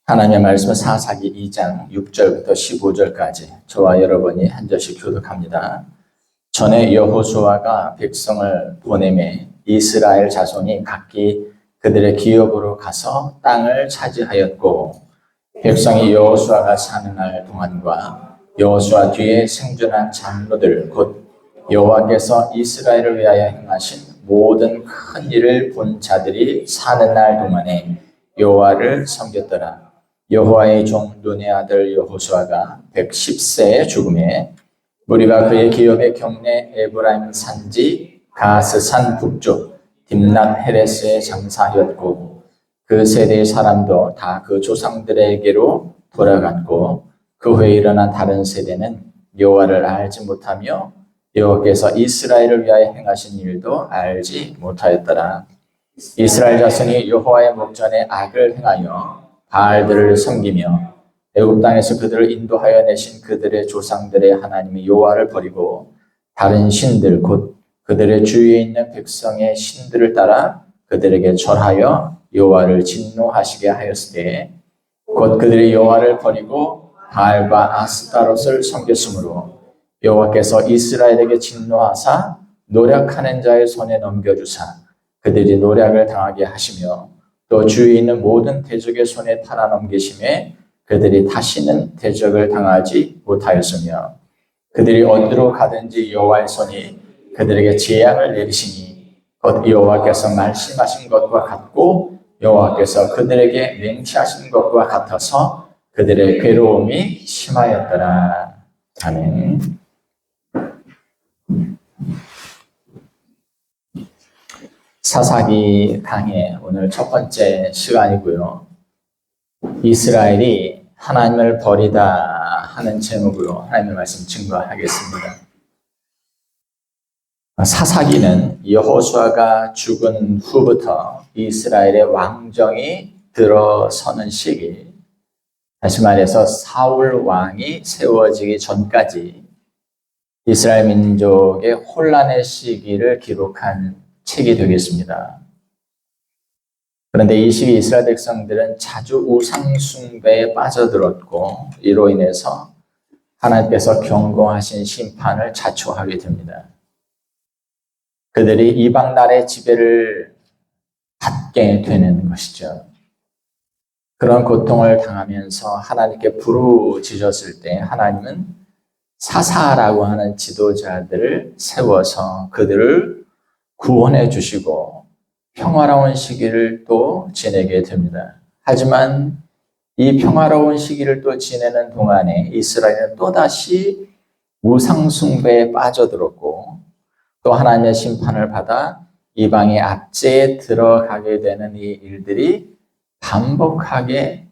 하나님의 말씀은 사사기 2장 6절부터 15절까지 저와 여러분이 한 절씩 교독합니다. 전에 여호수아가 백성을 보내매 이스라엘 자손이 각기 그들의 기업으로 가서 땅을 차지하였고, 백성이 여호수아가 사는 날 동안과 여호수아 뒤에 생존한 장로들 곧 여호와께서 이스라엘을 위하여 행하신 모든 큰 일을 본 자들이 사는 날 동안에 여호와를 섬겼더라. 여호와의 종 눈의 아들 여호수아가 110세에 죽음에 무리가 그의 기업의 경내 에브라임 산지 가스산 북쪽 딥낫 헤레스에 장사하였고, 그 세대의 사람도 다 그 조상들에게로 돌아갔고, 그 후에 일어난 다른 세대는 여호와를 알지 못하며 여호와께서 이스라엘을 위하여 행하신 일도 알지 못하였더라. 이스라엘 자손이 여호와의 목전에 악을 행하여 바알들을 섬기며 애굽 땅에서 그들을 인도하여 내신 그들의 조상들의 하나님의 여호와를 버리고 다른 신들 곧 그들의 주위에 있는 백성의 신들을 따라 그들에게 절하여 여호와를 진노하시게 하였으되, 곧 그들이 여호와를 버리고 바알과 아스타롯을 섬겼으므로 여호와께서 이스라엘에게 진노하사 노략하는 자의 손에 넘겨주사 그들이 노략을 당하게 하시며, 또 주위에 있는 모든 대적의 손에 팔아 넘기심에 그들이 다시는 대적을 당하지 못하였으며, 그들이 어디로 가든지 여호와의 손이 그들에게 재앙을 내리시니 곧 여호와께서 말씀하신 것과 같고 여호와께서 그들에게 맹세하신 것과 같아서 그들의 괴로움이 심하였더라. 아멘. 사사기 강의 오늘 첫 번째 시간이고요. 이스라엘이 하나님을 버리다 하는 제목으로 하나님의 말씀 증거하겠습니다. 사사기는 여호수아가 죽은 후부터 이스라엘의 왕정이 들어서는 시기, 다시 말해서 사울 왕이 세워지기 전까지 이스라엘 민족의 혼란의 시기를 기록한 책이 되겠습니다. 그런데 이 시기 이스라엘 백성들은 자주 우상 숭배에 빠져들었고, 이로 인해서 하나님께서 경고하신 심판을 자초하게 됩니다. 그들이 이방 나라의 지배를 받게 되는 것이죠. 그런 고통을 당하면서 하나님께 부르짖었을 때 하나님은 사사라고 하는 지도자들을 세워서 그들을 구원해 주시고 평화로운 시기를 또 지내게 됩니다. 하지만 이 평화로운 시기를 또 지내는 동안에 이스라엘은 또다시 우상 숭배에 빠져들었고, 또 하나님의 심판을 받아 이방의 압제에 들어가게 되는 이 일들이 반복하게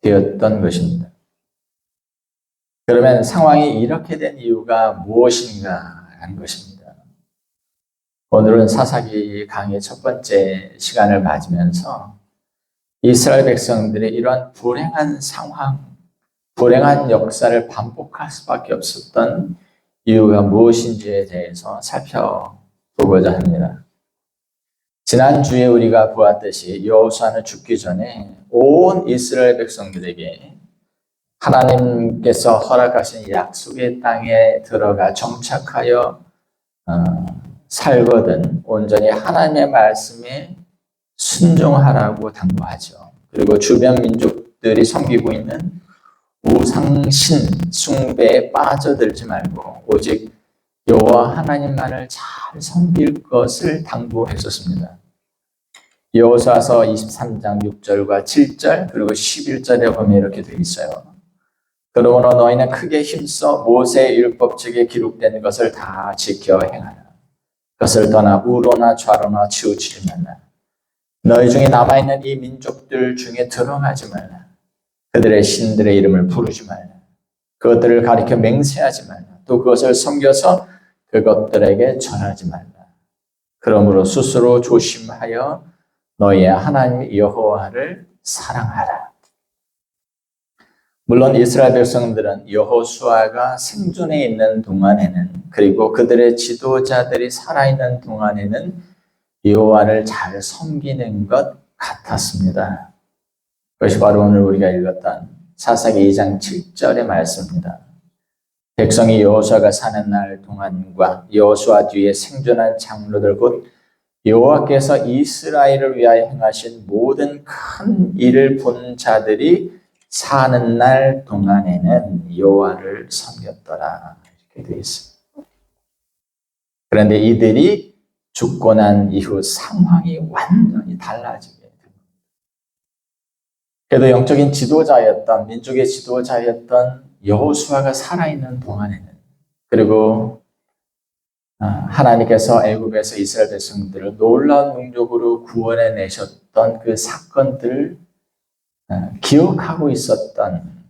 되었던 것입니다. 그러면 상황이 이렇게 된 이유가 무엇인가 하는 것입니다. 오늘은 사사기 강의 첫 번째 시간을 맞으면서 이스라엘 백성들이 이러한 불행한 상황, 불행한 역사를 반복할 수밖에 없었던 이유가 무엇인지에 대해서 살펴보고자 합니다. 지난주에 우리가 보았듯이 여호수아는 죽기 전에 온 이스라엘 백성들에게 하나님께서 허락하신 약속의 땅에 들어가 정착하여 살거든 온전히 하나님의 말씀에 순종하라고 당부하죠. 그리고 주변 민족들이 섬기고 있는 우상신 숭배에 빠져들지 말고 오직 여호와 하나님만을 잘 섬길 것을 당부했었습니다. 여호수아서 23장 6절과 7절 그리고 11절에 보면 이렇게 되어 있어요. 그러므로 너희는 크게 힘써 모세의 율법책에 기록된 것을 다 지켜 행하라. 그것을 떠나 우로나 좌로나 치우치지 말라. 너희 중에 남아있는 이 민족들 중에 들어가지 말라. 그들의 신들의 이름을 부르지 말라. 그것들을 가리켜 맹세하지 말라. 또 그것을 섬겨서 그것들에게 절하지 말라. 그러므로 스스로 조심하여 너희의 하나님 여호와를 사랑하라. 물론 이스라엘 백성들은 여호수아가 생존해 있는 동안에는, 그리고 그들의 지도자들이 살아있는 동안에는 여호와를 잘 섬기는 것 같았습니다. 그것이 바로 오늘 우리가 읽었던 사사기 2장 7절의 말씀입니다. 백성이 여호수아가 사는 날 동안과 여호수아 뒤에 생존한 장로들 곧 여호와께서 이스라엘을 위하여 행하신 모든 큰 일을 본 자들이 사는 날 동안에는 여호와를 섬겼더라. 이렇게 되어 있습니다. 그런데 이들이 죽고 난 이후 상황이 완전히 달라지게 됩니다. 그래도 영적인 지도자였던, 민족의 지도자였던 여호수아가 살아있는 동안에는, 그리고 하나님께서 애굽에서 이스라엘 백성들을 놀라운 능력으로 구원해 내셨던 그 사건들을 기억하고 있었던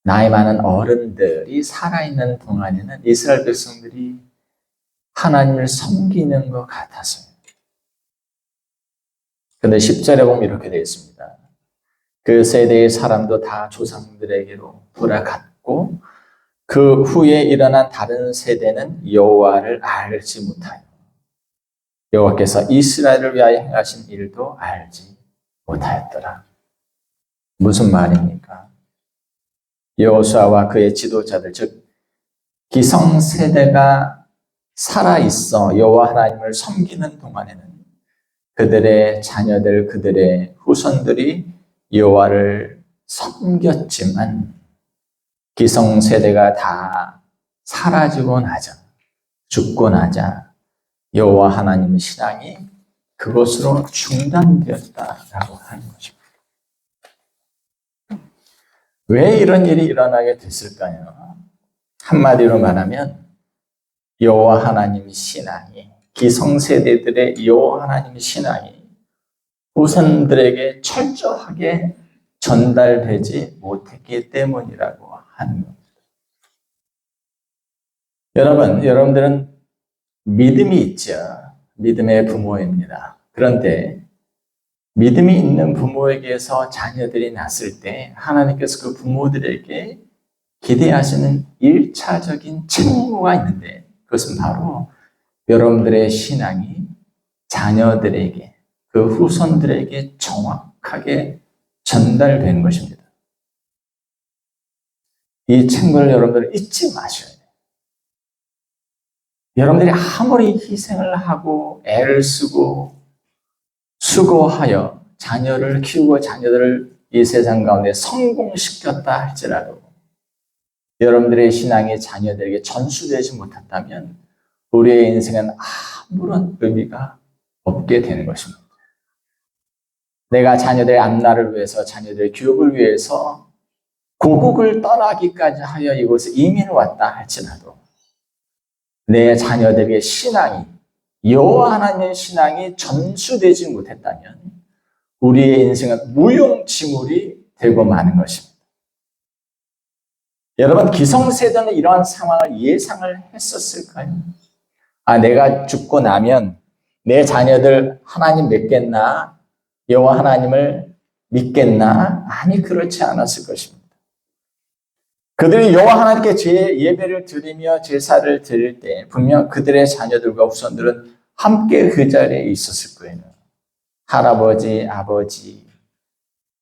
나이 많은 어른들이 살아있는 동안에는 이스라엘 백성들이 하나님을 섬기는 것 같았어요. 그런데 10절에 보면 이렇게 되어 있습니다. 그 세대의 사람도 다 조상들에게로 돌아갔고 그 후에 일어난 다른 세대는 여호와를 알지 못하여 여호와께서 이스라엘을 위하여 행하신 일도 알지 못하였더라. 무슨 말입니까? 여호수아와 그의 지도자들, 즉 기성세대가 살아있어 여호와 하나님을 섬기는 동안에는 그들의 자녀들, 그들의 후손들이 여호와를 섬겼지만 기성세대가 다 사라지고 나자, 죽고 나자 여호와 하나님의 신앙이 그것으로 중단되었다라고 하는 것입니다. 왜 이런 일이 일어나게 됐을까요? 한마디로 말하면 여호와 하나님의 신앙이, 기성세대들의 여호와 하나님의 신앙이 후손들에게 철저하게 전달되지 못했기 때문이라고 하는 겁니다. 여러분들은 믿음이 있죠. 믿음의 부모입니다. 그런데 믿음이 있는 부모에게서 자녀들이 났을 때 하나님께서 그 부모들에게 기대하시는 1차적인 책무가 있는데 그것은 바로 여러분들의 신앙이 자녀들에게, 그 후손들에게 정확하게 전달되는 것입니다. 이 책무를 여러분들 잊지 마셔야 돼요. 여러분들이 아무리 희생을 하고 애를 쓰고 수고하여 자녀를 키우고 자녀들을 이 세상 가운데 성공시켰다 할지라도 여러분들의 신앙이 자녀들에게 전수되지 못했다면 우리의 인생은 아무런 의미가 없게 되는 것입니다. 내가 자녀들의 앞날을 위해서, 자녀들의 교육을 위해서 고국을 떠나기까지 하여 이곳에 이민을 왔다 할지라도 내 자녀들에게 신앙이, 여호와 하나님의 신앙이 전수되지 못했다면 우리의 인생은 무용지물이 되고 마는 것입니다. 여러분, 기성세대는 이러한 상황을 예상을 했었을까요? 내가 죽고 나면 내 자녀들 하나님 믿겠나? 여호와 하나님을 믿겠나? 아니, 그렇지 않았을 것입니다. 그들이 여호와 하나님께 예배를 드리며 제사를 드릴 때 분명 그들의 자녀들과 후손들은 함께 그 자리에 있었을 거예요. 할아버지, 아버지,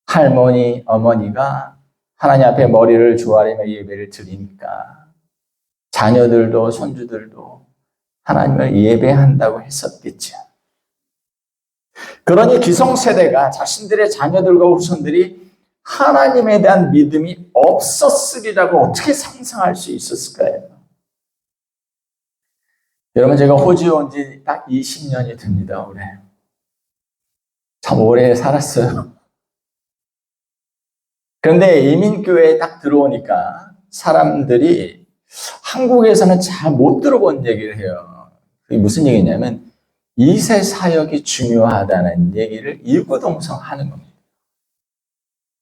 할머니, 어머니가 하나님 앞에 머리를 조아리며 예배를 드리니까 자녀들도 손주들도 하나님을 예배한다고 했었겠죠. 그러니 기성세대가 자신들의 자녀들과 후손들이 하나님에 대한 믿음이 없었으리라고 어떻게 상상할 수 있었을까요? 여러분, 제가 호주에 온 지 딱 20년이 됩니다, 올해. 참 오래 살았어요. 그런데 이민교회에 딱 들어오니까 사람들이 한국에서는 잘 못 들어본 얘기를 해요. 그게 무슨 얘기냐면 2세 사역이 중요하다는 얘기를 일구동성 하는 겁니다.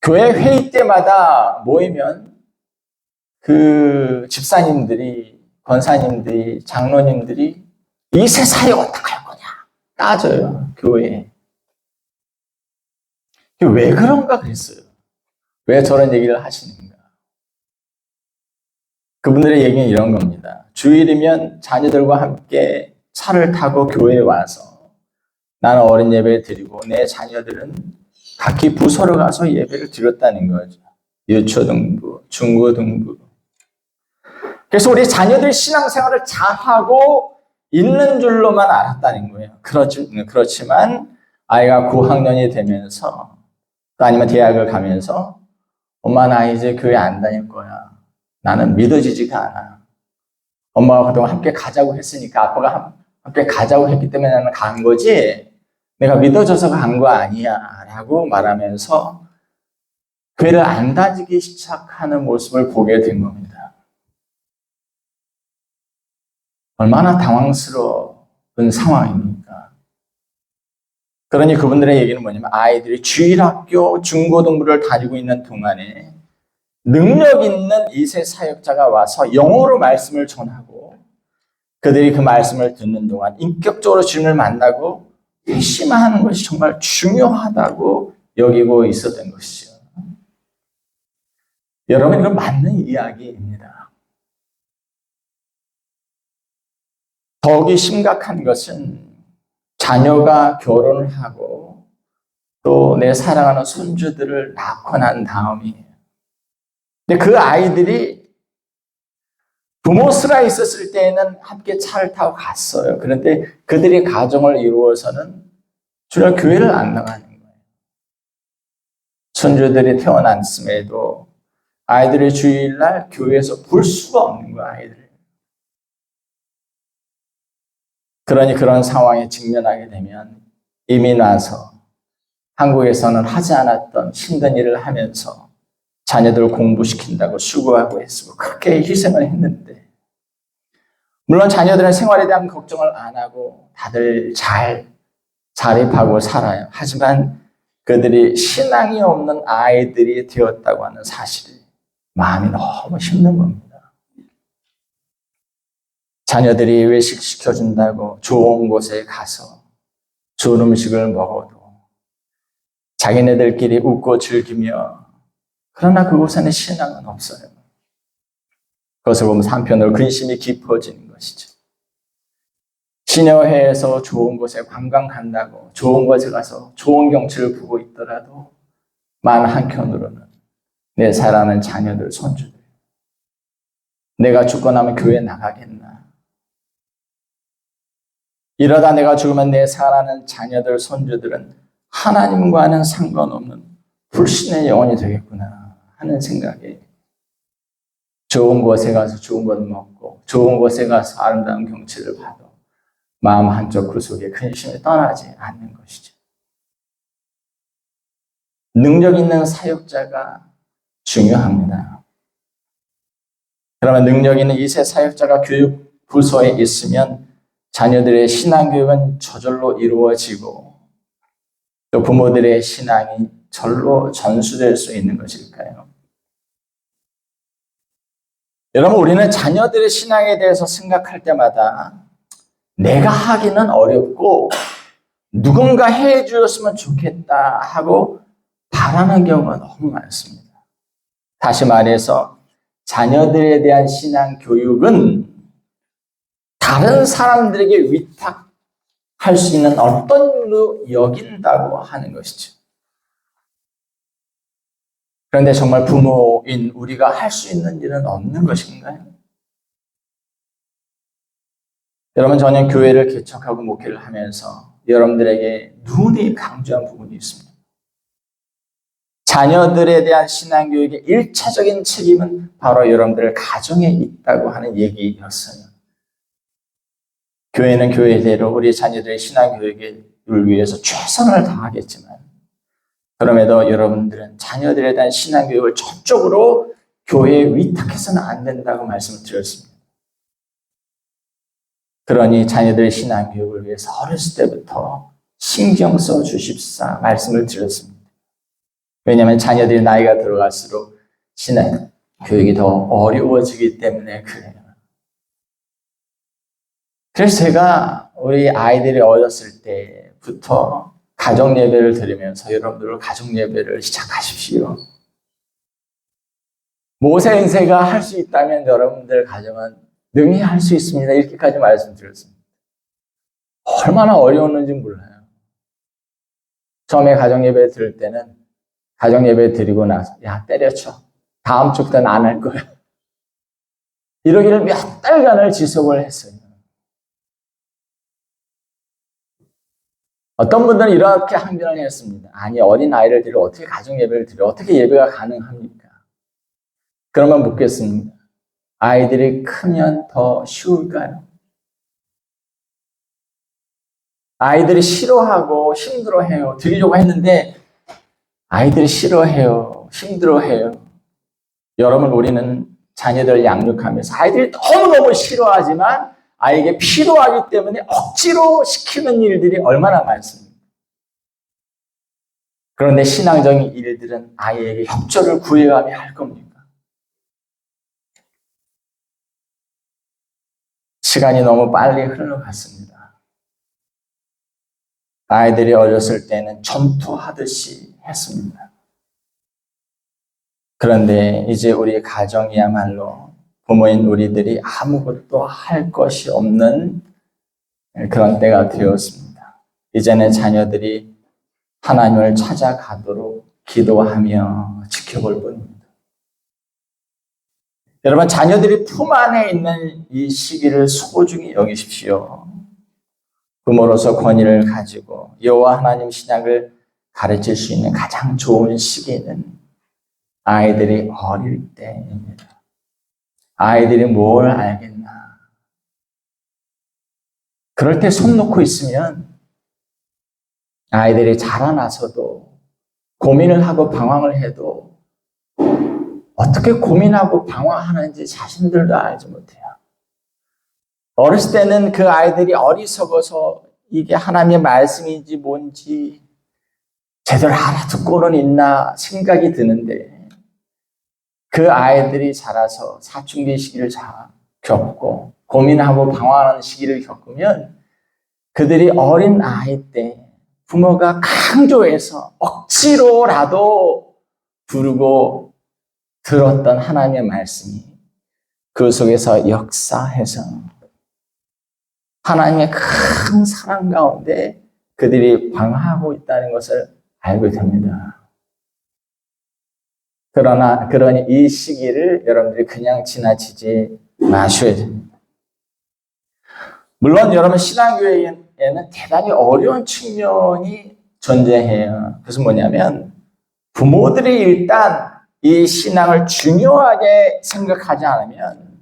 교회 회의 때마다 모이면 그 집사님들이, 권사님들이, 장로님들이 2세 사역 어떻게 할 거냐 따져요, 교회에. 왜 그런가 그랬어요. 왜 저런 얘기를 하시는가? 그분들의 얘기는 이런 겁니다. 주일이면 자녀들과 함께 차를 타고 교회에 와서 나는 어린 예배 드리고 내 자녀들은 각기 부서로 가서 예배를 드렸다는 거죠. 유초등부, 중고등부. 그래서 우리 자녀들 신앙생활을 잘하고 있는 줄로만 알았다는 거예요. 그렇지만 아이가 9학년이 되면서 또 아니면 대학을 가면서 엄마 나 이제 교회 안 다닐 거야. 나는 믿어지지가 않아. 엄마가 그동안 함께 가자고 했으니까 아빠가 함께 가자고 했기 때문에 나는 간 거지 내가 믿어져서 간 거 아니야 라고 말하면서 교회를 안 다니기 시작하는 모습을 보게 된 겁니다. 얼마나 당황스러운 상황입니까? 그러니 그분들의 얘기는 뭐냐면 아이들이 주일학교 중고등부를 다니고 있는 동안에 능력 있는 2세 사역자가 와서 영어로 말씀을 전하고 그들이 그 말씀을 듣는 동안 인격적으로 주님을 만나고 회심하는 것이 정말 중요하다고 여기고 있었던 것이죠. 여러분 이건 맞는 이야기입니다. 더욱이 심각한 것은 자녀가 결혼을 하고 또 내 사랑하는 손주들을 낳고 난 다음이에요. 근데 그 아이들이 부모 슬하 있었을 때에는 함께 차를 타고 갔어요. 그런데 그들이 가정을 이루어서는 주로 교회를 안 나가는 거예요. 손주들이 태어났음에도 아이들의 주일날 교회에서 볼 수가 없는 거예요, 아이들. 그러니 그런 상황에 직면하게 되면 이미 나서 한국에서는 하지 않았던 힘든 일을 하면서 자녀들을 공부시킨다고 수고하고 애쓰고 그렇게 희생을 했는데 물론 자녀들은 생활에 대한 걱정을 안 하고 다들 잘 자립하고 살아요. 하지만 그들이 신앙이 없는 아이들이 되었다고 하는 사실이 마음이 너무 힘든 겁니다. 자녀들이 외식 시켜준다고 좋은 곳에 가서 좋은 음식을 먹어도 자기네들끼리 웃고 즐기며 그러나 그곳에는 신앙은 없어요. 그것을 보면서 한편으로 근심이 깊어지는 것이죠. 시녀회에서 좋은 곳에 관광 간다고 좋은 곳에 가서 좋은 경치를 보고 있더라도 마음 한켠으로는 내 사랑하는 자녀들, 손주들 내가 죽고 나면 교회 나가겠나? 이러다 내가 죽으면 내 사랑하는 자녀들, 손주들은 하나님과는 상관없는 불신의 영혼이 되겠구나 하는 생각에 좋은 곳에 가서 좋은 것 먹고 좋은 곳에 가서 아름다운 경치를 봐도 마음 한쪽 구석에 근심이 떠나지 않는 것이죠. 능력 있는 사역자가 중요합니다. 그러면 능력 있는 2세 사역자가 교육 부서에 있으면 자녀들의 신앙교육은 저절로 이루어지고 또 부모들의 신앙이 절로 전수될 수 있는 것일까요? 여러분 우리는 자녀들의 신앙에 대해서 생각할 때마다 내가 하기는 어렵고 누군가 해 주었으면 좋겠다 하고 바라는 경우가 너무 많습니다. 다시 말해서 자녀들에 대한 신앙 교육은 다른 사람들에게 위탁할 수 있는 어떤 일로 여긴다고 하는 것이죠. 그런데 정말 부모인 우리가 할 수 있는 일은 없는 것인가요? 여러분 저는 교회를 개척하고 목회를 하면서 여러분들에게 누누이 강조한 부분이 있습니다. 자녀들에 대한 신앙교육의 1차적인 책임은 바로 여러분들의 가정에 있다고 하는 얘기였어요. 교회는 교회대로 우리 자녀들의 신앙교육을 위해서 최선을 다하겠지만 그럼에도 여러분들은 자녀들에 대한 신앙교육을 전적으로 교회에 위탁해서는 안 된다고 말씀을 드렸습니다. 그러니 자녀들의 신앙교육을 위해서 어렸을 때부터 신경 써 주십사 말씀을 드렸습니다. 왜냐하면 자녀들이 나이가 들어갈수록 신앙교육이 더 어려워지기 때문에 그래요. 그래서 제가 우리 아이들이 어렸을 때부터 가정예배를 드리면서 여러분들 가정예배를 시작하십시오. 모세 은세가 할 수 있다면 여러분들 가정은 능히 할 수 있습니다. 이렇게까지 말씀드렸습니다. 얼마나 어려웠는지 몰라요. 처음에 가정예배 드릴 때는 가정예배 드리고 나서 야 때려쳐. 다음 주부터는 안 할 거야. 이러기를 몇 달간을 지속을 했어요. 어떤 분들은 이렇게 항변을 했습니다. 아니 어린 아이를 들여 어떻게 가정예배를 드려 어떻게 예배가 가능합니까? 그러면 묻겠습니다. 아이들이 크면 더 쉬울까요? 아이들이 싫어하고 힘들어해요. 드리려고 했는데 아이들이 싫어해요. 힘들어해요. 여러분 우리는 자녀들을 양육하면서 아이들이 너무너무 싫어하지만 아이에게 필요하기 때문에 억지로 시키는 일들이 얼마나 많습니까? 그런데 신앙적인 일들은 아이에게 협조를 구해가며 할 겁니까? 시간이 너무 빨리 흘러갔습니다. 아이들이 어렸을 때는 전투하듯이 했습니다. 그런데 이제 우리 가정이야말로 부모인 우리들이 아무것도 할 것이 없는 그런 때가 되었습니다. 이제는 자녀들이 하나님을 찾아가도록 기도하며 지켜볼 뿐입니다. 여러분 자녀들이 품 안에 있는 이 시기를 소중히 여기십시오. 부모로서 권위를 가지고 여호와 하나님 신약을 가르칠 수 있는 가장 좋은 시기는 아이들이 어릴 때입니다. 아이들이 뭘 알겠나. 그럴 때 손 놓고 있으면 아이들이 자라나서도 고민을 하고 방황을 해도 어떻게 고민하고 방황하는지 자신들도 알지 못해요. 어렸을 때는 그 아이들이 어리석어서 이게 하나님의 말씀인지 뭔지 제대로 알아듣고는 있나 생각이 드는데 그 아이들이 자라서 사춘기 시기를 겪고 고민하고 방황하는 시기를 겪으면 그들이 어린 아이 때 부모가 강조해서 억지로라도 부르고 들었던 하나님의 말씀이 그 속에서 역사해서 하나님의 큰 사랑 가운데 그들이 방황하고 있다는 것을 알게 됩니다. 그러니 이 시기를 여러분들이 그냥 지나치지 마셔야 됩니다. 물론 여러분 신앙교회에는 대단히 어려운 측면이 존재해요. 그것은 뭐냐면 부모들이 일단 이 신앙을 중요하게 생각하지 않으면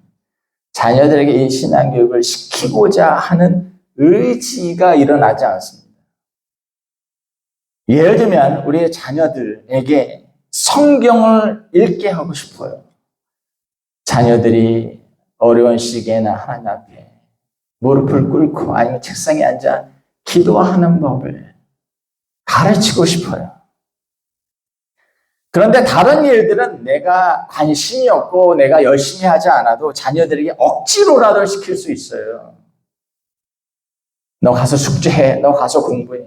자녀들에게 이 신앙교육을 시키고자 하는 의지가 일어나지 않습니다. 예를 들면 우리의 자녀들에게 성경을 읽게 하고 싶어요. 자녀들이 어려운 시기에나 하나님 앞에 무릎을 꿇고 아니면 책상에 앉아 기도하는 법을 가르치고 싶어요. 그런데 다른 일들은 내가 관심이 없고 내가 열심히 하지 않아도 자녀들에게 억지로라도 시킬 수 있어요. 너 가서 숙제해. 너 가서 공부해.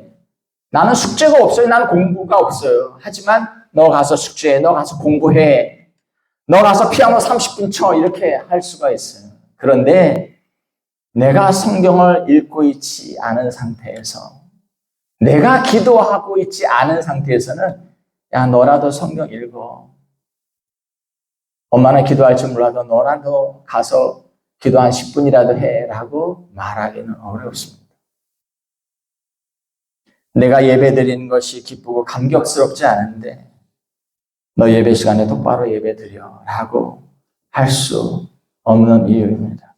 나는 숙제가 없어요. 나는 공부가 없어요. 하지만 너 가서 숙제해. 너 가서 공부해. 너 가서 피아노 30분 쳐. 이렇게 할 수가 있어요. 그런데 내가 성경을 읽고 있지 않은 상태에서 내가 기도하고 있지 않은 상태에서는 야 너라도 성경 읽어. 엄마는 기도할 줄 몰라도 너라도 가서 기도 한 10분이라도 해라고 말하기는 어렵습니다. 내가 예배 드리는 것이 기쁘고 감격스럽지 않은데 너 예배 시간에 똑바로 예배 드려 라고 할 수 없는 이유입니다.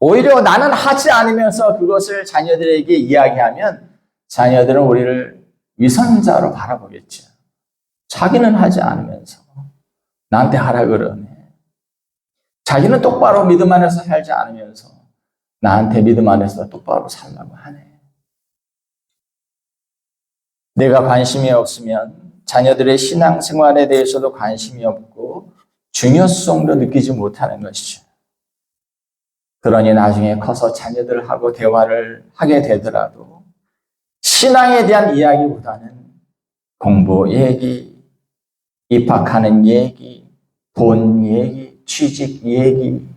오히려 나는 하지 않으면서 그것을 자녀들에게 이야기하면 자녀들은 우리를 위선자로 바라보겠죠. 자기는 하지 않으면서 나한테 하라 그러네. 자기는 똑바로 믿음 안에서 살지 않으면서 나한테 믿음 안에서 똑바로 살라고 하네. 내가 관심이 없으면 자녀들의 신앙생활에 대해서도 관심이 없고 중요성도 느끼지 못하는 것이죠. 그러니 나중에 커서 자녀들하고 대화를 하게 되더라도 신앙에 대한 이야기보다는 공부 얘기, 입학하는 얘기, 돈 얘기, 취직 얘기,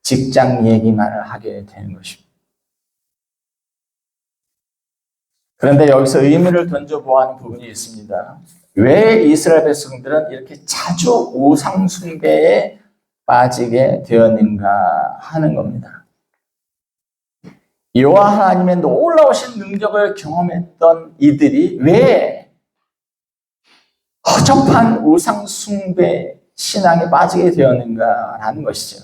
직장 얘기만을 하게 되는 것입니다. 그런데 여기서 의문을 던져보아하는 부분이 있습니다. 왜 이스라엘 백성들은 이렇게 자주 우상 숭배에 빠지게 되었는가 하는 겁니다. 여호와 하나님의 놀라우신 능력을 경험했던 이들이 왜 허접한 우상 숭배 신앙에 빠지게 되었는가라는 것이죠.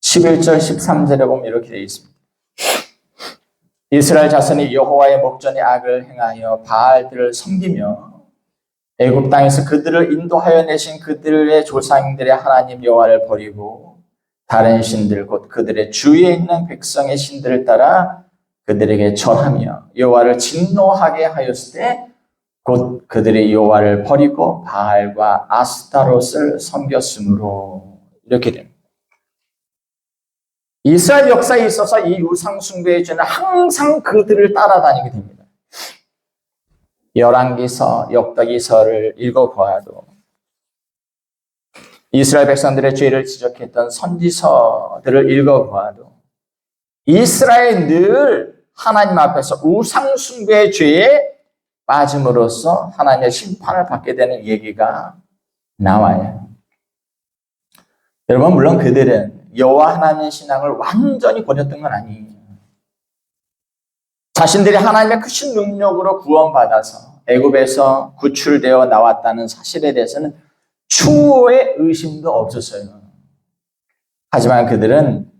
11절 13절에 보면 이렇게 되어 있습니다. 이스라엘 자손이 여호와의 목전에 악을 행하여 바알들을 섬기며 애굽 땅에서 그들을 인도하여 내신 그들의 조상들의 하나님 여호와를 버리고 다른 신들 곧 그들의 주위에 있는 백성의 신들을 따라 그들에게 절하며 여호와를 진노하게 하였을 때 곧 그들이 여호와를 버리고 바알과 아스타롯을 섬겼으므로 이렇게 됩니다. 이스라엘 역사에 있어서 이 우상 숭배의 죄는 항상 그들을 따라다니게 됩니다. 열왕기서, 역대기서를 읽어보아도 이스라엘 백성들의 죄를 지적했던 선지서들을 읽어보아도 이스라엘 늘 하나님 앞에서 우상 숭배의 죄에 빠짐으로써 하나님의 심판을 받게 되는 얘기가 나와요. 여러분, 물론 그들은 여호와 하나님의 신앙을 완전히 버렸던 건 아니에요. 자신들이 하나님의 크신 능력으로 구원받아서 애굽에서 구출되어 나왔다는 사실에 대해서는 추호의 의심도 없었어요. 하지만 그들은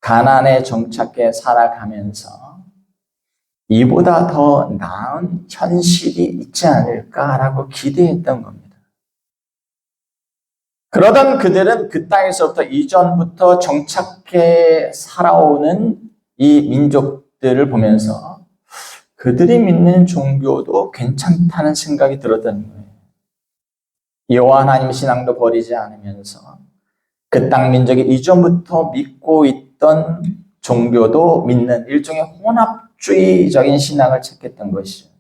가나안에 정착해 살아가면서 이보다 더 나은 현실이 있지 않을까라고 기대했던 겁니다. 그러던 그들은 그 땅에서부터 이전부터 정착해 살아오는 이 민족들을 보면서 그들이 믿는 종교도 괜찮다는 생각이 들었다는 거예요. 여호와 하나님 신앙도 버리지 않으면서 그 땅 민족이 이전부터 믿고 있던 종교도 믿는 일종의 혼합주의적인 신앙을 찾겠던 것이죠.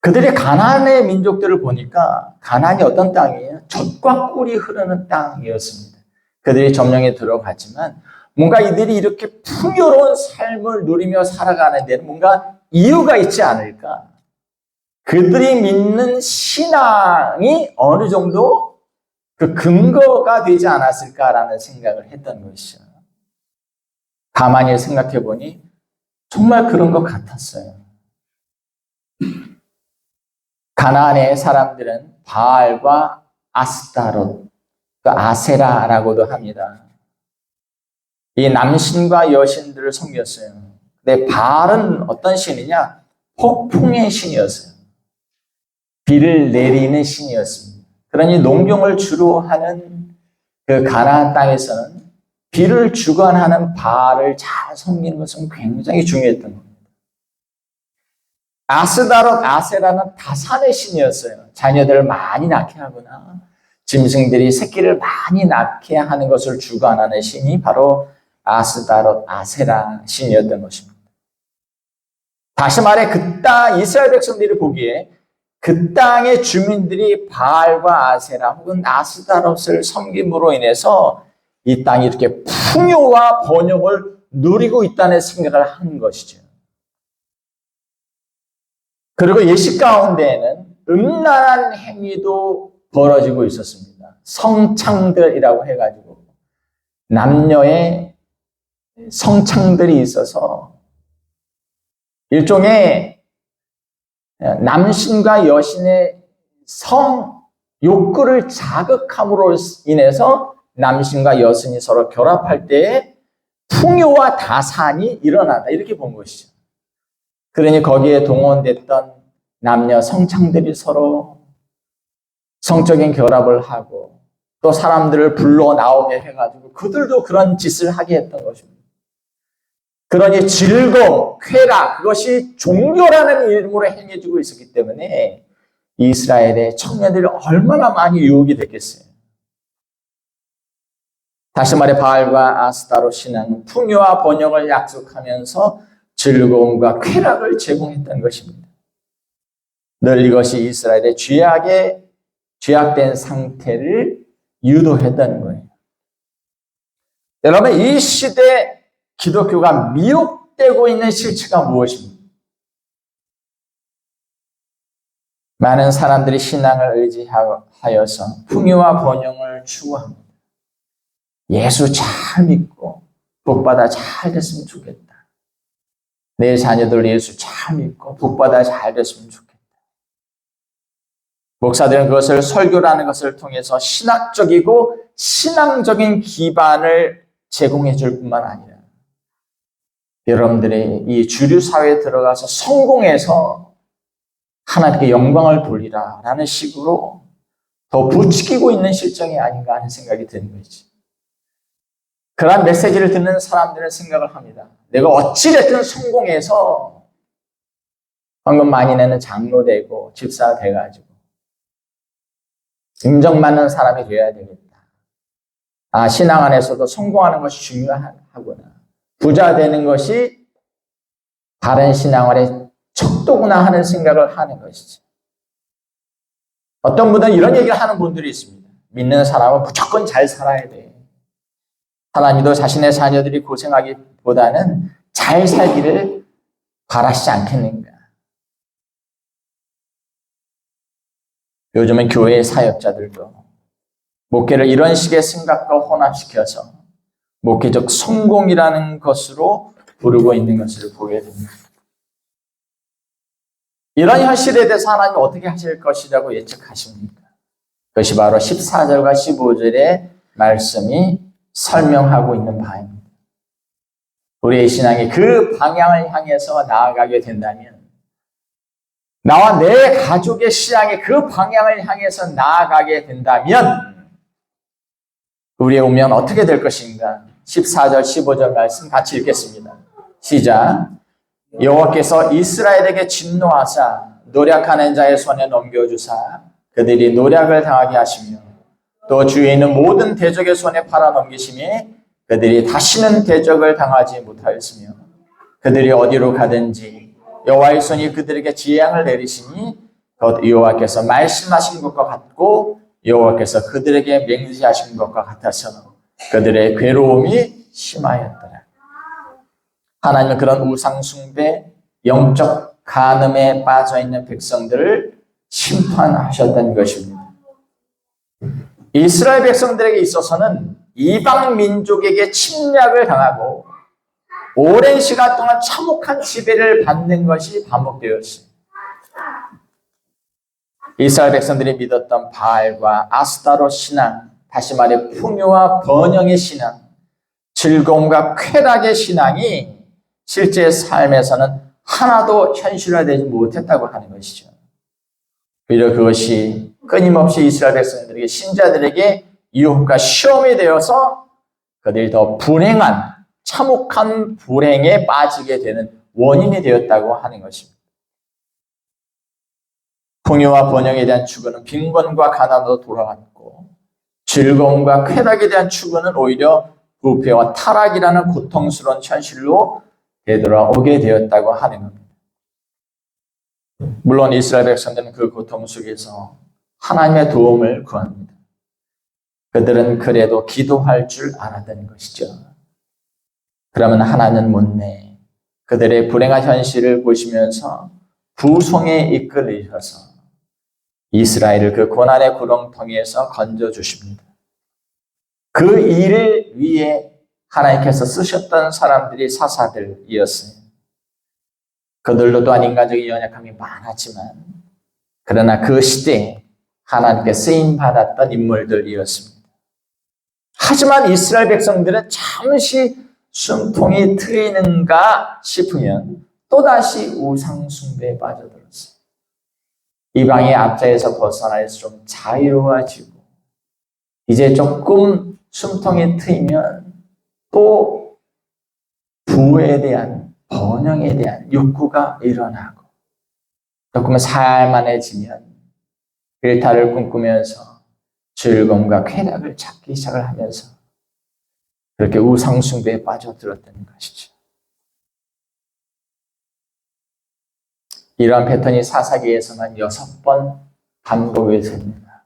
그들이 가나안의 민족들을 보니까 가나안이 어떤 땅이에요? 젖과 꿀이 흐르는 땅이었습니다. 그들이 점령에 들어갔지만 뭔가 이들이 이렇게 풍요로운 삶을 누리며 살아가는 데는 뭔가 이유가 있지 않을까? 그들이 믿는 신앙이 어느 정도 그 근거가 되지 않았을까라는 생각을 했던 것이죠. 가만히 생각해 보니 정말 그런 것 같았어요. 가나안의 사람들은 바알과 아스타롯, 아세라라고도 합니다. 이 남신과 여신들을 섬겼어요. 근데 바알은 어떤 신이냐? 폭풍의 신이었어요. 비를 내리는 신이었습니다. 그러니 농경을 주로 하는 그 가나안 땅에서는 비를 주관하는 바알을 잘 섬기는 것은 굉장히 중요했던 겁니다. 아스다롯, 아세라는 다산의 신이었어요. 자녀들을 많이 낳게 하거나 짐승들이 새끼를 많이 낳게 하는 것을 주관하는 신이 바로 아스다롯, 아세라 신이었던 것입니다. 다시 말해 그 땅 이스라엘 백성들이 보기에 그 땅의 주민들이 바알과 아세라 혹은 아스다롯을 섬김으로 인해서 이 땅이 이렇게 풍요와 번영을 누리고 있다는 생각을 한 것이죠. 그리고 예시 가운데에는 음란한 행위도 벌어지고 있었습니다. 성창들이라고 해가지고 남녀의 성창들이 있어서 일종의 남신과 여신의 성 욕구를 자극함으로 인해서 남신과 여신이 서로 결합할 때에 풍요와 다산이 일어난다. 이렇게 본 것이죠. 그러니 거기에 동원됐던 남녀 성창들이 서로 성적인 결합을 하고 또 사람들을 불러 나오게 해가지고 그들도 그런 짓을 하게 했던 것입니다. 그러니 즐거움, 쾌락, 그것이 종교라는 이름으로 행해지고 있었기 때문에 이스라엘의 청년들이 얼마나 많이 유혹이 됐겠어요. 다시 말해 바알과 아스타롯 신앙은 풍요와 번영을 약속하면서 즐거움과 쾌락을 제공했던 것입니다. 늘 이것이 이스라엘의 죄악된 상태를 유도했다는 거예요. 여러분, 이 시대 기독교가 헛되고 있는 실체가 무엇입니까? 많은 사람들이 신앙을 의지하여서 풍요와 번영을 추구합니다. 예수 잘 믿고 복받아 잘 됐으면 좋겠다. 내 자녀들 예수 잘 믿고 복받아 잘 됐으면 좋겠다. 목사들은 그것을 설교라는 것을 통해서 신학적이고 신앙적인 기반을 제공해 줄 뿐만 아니라 여러분들이 이 주류 사회에 들어가서 성공해서 하나님께 영광을 돌리라 라는 식으로 더 부추기고 있는 실정이 아닌가 하는 생각이 드는 거지. 그러한 메시지를 듣는 사람들은 생각을 합니다. 내가 어찌됐든 성공해서 헌금 많이 내는 장로 되고 집사 돼가지고 인정받는 사람이 되어야 되겠다. 아, 신앙 안에서도 성공하는 것이 중요하구나. 부자 되는 것이 바른 신앙활의 척도구나 하는 생각을 하는 것이지. 어떤 분들은 이런 얘기를 하는 분들이 있습니다. 믿는 사람은 무조건 잘 살아야 돼. 하나님도 자신의 자녀들이 고생하기보다는 잘 살기를 바라시지 않겠는가. 요즘은 교회의 사역자들도 목회를 이런 식의 생각과 혼합시켜서 목회적 성공이라는 것으로 부르고 있는 것을 보게 됩니다. 이런 현실에 대해서 하나님이 어떻게 하실 것이라고 예측하십니까? 그것이 바로 14절과 15절의 말씀이 설명하고 있는 바입니다. 우리의 신앙이 그 방향을 향해서 나아가게 된다면, 나와 내 가족의 신앙이 그 방향을 향해서 나아가게 된다면 우리의 운명은 어떻게 될 것인가? 14절, 15절 말씀 같이 읽겠습니다. 시작. 여호와께서 이스라엘에게 진노하사 노력하는 자의 손에 넘겨주사 그들이 노력을 당하게 하시며 또 주위에 있는 모든 대적의 손에 팔아넘기심에 그들이 다시는 대적을 당하지 못하였으며 그들이 어디로 가든지 여호와의 손이 그들에게 재앙을 내리시니 곧 여호와께서 말씀하신 것과 같고 여호와께서 그들에게 맹세하신 것과 같아서 그들의 괴로움이 심하였더라. 하나님은 그런 우상 숭배, 영적 간음에 빠져있는 백성들을 심판하셨던 것입니다. 이스라엘 백성들에게 있어서는 이방 민족에게 침략을 당하고 오랜 시간 동안 참혹한 지배를 받는 것이 반복되었습니다. 이스라엘 백성들이 믿었던 바알과 아스타롯 신앙, 다시 말해 풍요와 번영의 신앙, 즐거움과 쾌락의 신앙이 실제 삶에서는 하나도 현실화되지 못했다고 하는 것이죠. 오히려 그것이 끊임없이 이스라엘 백성들에게, 신자들에게 유혹과 시험이 되어서 그들이 더 불행한, 참혹한 불행에 빠지게 되는 원인이 되었다고 하는 것입니다. 풍요와 번영에 대한 추구는 빈곤과 가난으로 돌아갔고 즐거움과 쾌락에 대한 추구는 오히려 부패와 타락이라는 고통스러운 현실로 되돌아오게 되었다고 하는 겁니다. 물론 이스라엘 백성들은 그 고통 속에서 하나님의 도움을 구합니다. 그들은 그래도 기도할 줄 알았던 것이죠. 그러면 하나님은 못내 그들의 불행한 현실을 보시면서 부송에 이끌리셔서 이스라엘을 그 고난의 구렁텅이에서 건져주십니다. 그 일을 위해 하나님께서 쓰셨던 사람들이 사사들이었어요. 그들도 또한 인간적인 연약함이 많았지만 그러나 그 시대에 하나님께 쓰임받았던 인물들이었습니다. 하지만 이스라엘 백성들은 잠시 숨통이 트이는가 싶으면 또다시 우상숭배에 빠져들었어요. 이방의 압제에서 벗어나서 좀 자유로워지고 이제 조금 숨통이 트이면 또 부에 대한, 번영에 대한 욕구가 일어나고 조금 살만해지면 일탈을 꿈꾸면서 즐거움과 쾌락을 찾기 시작을 하면서 그렇게 우상숭배에 빠져들었다는 것이죠. 이러한 패턴이 사사기에서만 6번 반복이 됩니다.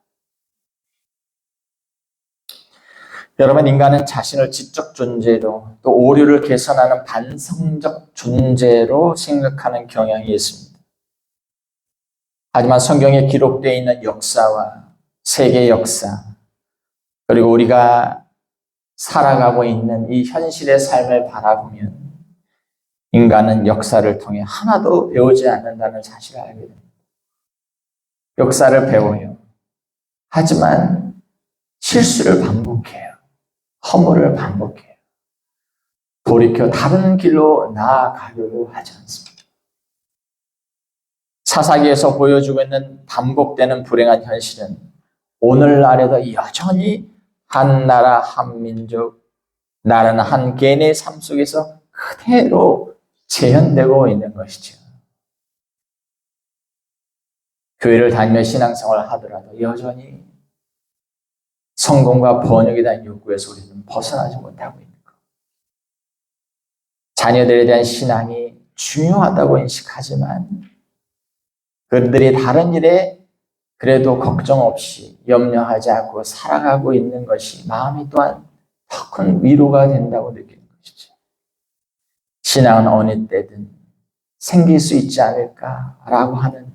여러분, 인간은 자신을 지적 존재로 또 오류를 개선하는 반성적 존재로 생각하는 경향이 있습니다. 하지만 성경에 기록되어 있는 역사와 세계 역사, 그리고 우리가 살아가고 있는 이 현실의 삶을 바라보면 인간은 역사를 통해 하나도 배우지 않는다는 사실을 알게 됩니다. 역사를 배워요. 하지만 실수를 반복해요. 허물을 반복해요. 돌이켜 다른 길로 나아가려고 하지 않습니다. 사사기에서 보여주고 있는 반복되는 불행한 현실은 오늘날에도 여전히 한 나라, 한 민족, 나라는 한 개인의 삶 속에서 그대로 재현되고 있는 것이죠. 교회를 다니며 신앙생활을 하더라도 여전히 성공과 번영에 대한 욕구에서 우리는 벗어나지 못하고 있는 것. 자녀들에 대한 신앙이 중요하다고 인식하지만 그들이 다른 일에 그래도 걱정 없이 염려하지 않고 살아가고 있는 것이 마음이 또한 더 큰 위로가 된다고 느끼는 것이죠. 신앙은 어느 때든 생길 수 있지 않을까라고 하는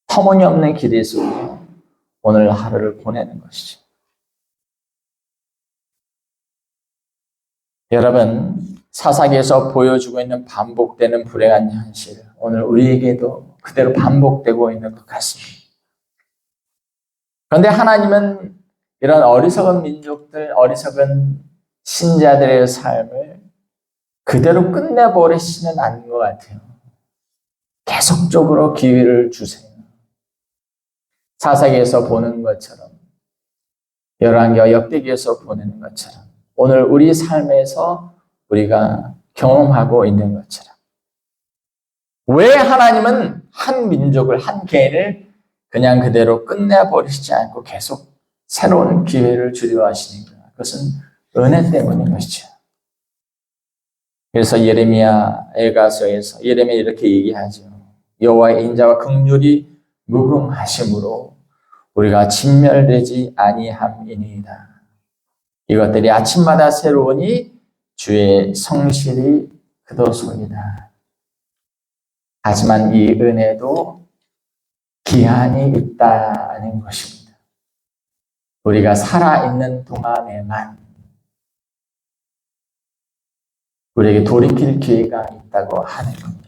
터무니없는 기대 속에 오늘 하루를 보내는 것이죠. 여러분, 사사기에서 보여주고 있는 반복되는 불행한 현실, 오늘 우리에게도 그대로 반복되고 있는 것 같습니다. 그런데 하나님은 이런 어리석은 민족들, 어리석은 신자들의 삶을 그대로 끝내버리시는 않는 것 같아요. 계속적으로 기회를 주세요. 사사기에서 보는 것처럼, 열왕기와 역대기에서 보는 것처럼, 오늘 우리 삶에서 우리가 경험하고 있는 것처럼, 왜 하나님은 한 민족을, 한 개인을 그냥 그대로 끝내버리시지 않고 계속 새로운 기회를 주려 하시는가? 그것은 은혜 때문인 것이죠. 그래서 예레미야 애가서에서 예레미야 이렇게 얘기하죠. 여호와의 인자와 긍휼이 무궁하심으로 우리가 진멸되지 아니함이니이다. 이것들이 아침마다 새로우니 주의 성실이 그도소이다. 하지만 이 은혜도 기한이 있다는 것입니다. 우리가 살아있는 동안에만 우리에게 돌이킬 기회가 있다고 하는 겁니다.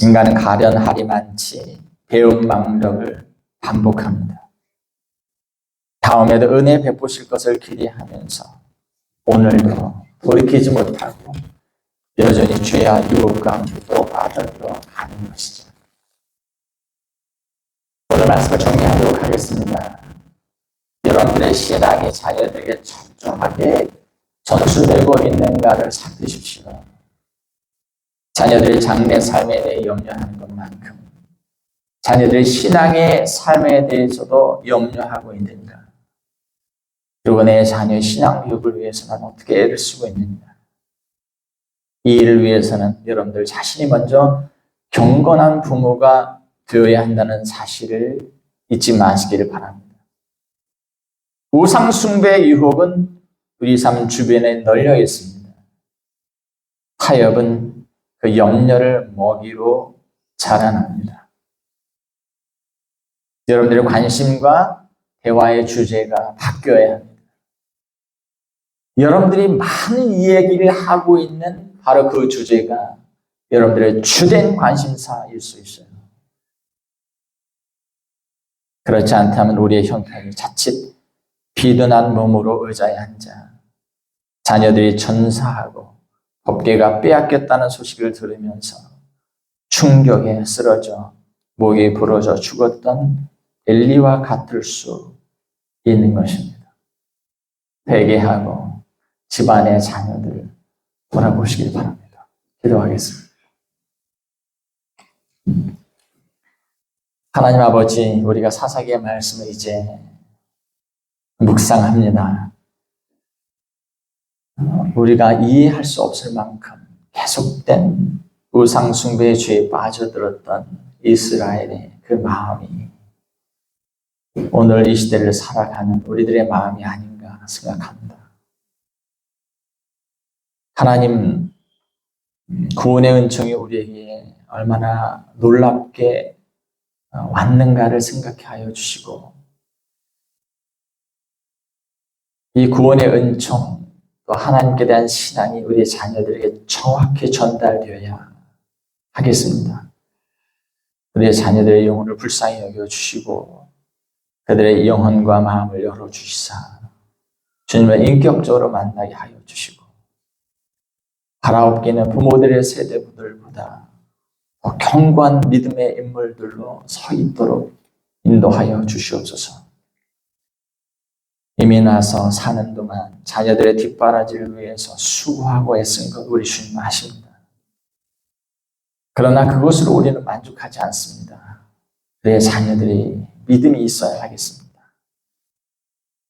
인간은 가련하리 많지 배은망덕을 반복합니다. 다음에도 은혜 베푸실 것을 기대하면서 오늘도 돌이키지 못하고 여전히 죄와 유혹 가운데 또 빠져들어 가는 것이죠. 오늘 말씀을 정리하도록 하겠습니다. 여러분들의 신앙이 자녀들에게 철저하게 전수되고 있는가를 살피십시오. 자녀들의 장래 삶에 대해 염려하는 것만큼 자녀들의 신앙의 삶에 대해서도 염려하고 있는가? 그리고 내 자녀의 신앙 교육을 위해서는 어떻게 애를 쓰고 있는가? 이 일을 위해서는 여러분들 자신이 먼저 경건한 부모가 되어야 한다는 사실을 잊지 마시기를 바랍니다. 우상 숭배의 유혹은 우리 삶 주변에 널려 있습니다. 타협은 그 염려를 먹이로 자라납니다. 여러분들의 관심과 대화의 주제가 바뀌어야 합니다. 여러분들이 많은 이야기를 하고 있는 바로 그 주제가 여러분들의 주된 관심사일 수 있어요. 그렇지 않다면 우리의 형편이 자칫 비둔한 몸으로 의자에 앉아 자녀들이 전사하고 법궤가 빼앗겼다는 소식을 들으면서 충격에 쓰러져 목이 부러져 죽었던 엘리와 같을 수 있는 것입니다. 회개하고 집안의 자녀들을 돌아보시길 바랍니다. 기도하겠습니다. 하나님 아버지, 우리가 사사기의 말씀을 이제 묵상합니다. 우리가 이해할 수 없을 만큼 계속된 우상 숭배의 죄에 빠져들었던 이스라엘의 그 마음이 오늘 이 시대를 살아가는 우리들의 마음이 아닌가 생각합니다. 하나님 구원의 은총이 우리에게 얼마나 놀랍게 왔는가를 생각해 하여 주시고, 이 구원의 은총, 또 하나님께 대한 신앙이 우리 자녀들에게 정확히 전달되어야 하겠습니다. 우리의 자녀들의 영혼을 불쌍히 여겨주시고 그들의 영혼과 마음을 열어주시사 주님을 인격적으로 만나게 하여 주시고, 바라옵기는 부모들의 세대들보다 더 견고한 믿음의 인물들로 서 있도록 인도하여 주시옵소서. 이미 나서 사는 동안 자녀들의 뒷바라지를 위해서 수고하고 애쓴 것 우리 주님 아십니다. 그러나 그것으로 우리는 만족하지 않습니다. 내 자녀들이 믿음이 있어야 하겠습니다.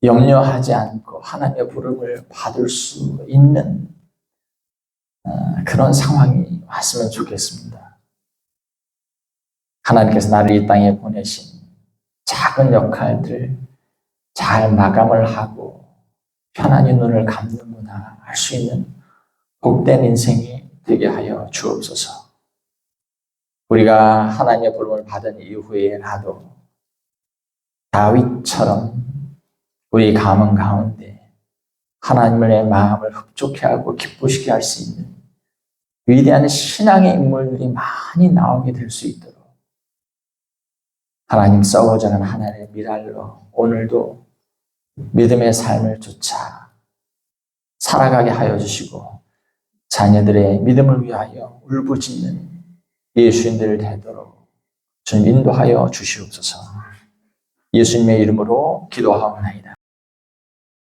염려하지 않고 하나님의 부름을 받을 수 있는 그런 상황이 왔으면 좋겠습니다. 하나님께서 나를 이 땅에 보내신 작은 역할들 잘 마감을 하고 편안히 눈을 감는구나 할 수 있는 복된 인생이 되게 하여 주옵소서. 우리가 하나님의 부름을 받은 이후에라도 다윗처럼 우리 가문 가운데 하나님의 마음을 흡족해 하고 기쁘시게 할 수 있는 위대한 신앙의 인물들이 많이 나오게 될 수 있도록 하나님 썩어져가는 하나님의 미랄로 오늘도 믿음의 삶을 쫓아 살아가게 하여 주시고, 자녀들의 믿음을 위하여 울부짖는 예수님들 되도록 주님 인도하여 주시옵소서. 예수님의 이름으로 기도하옵나이다.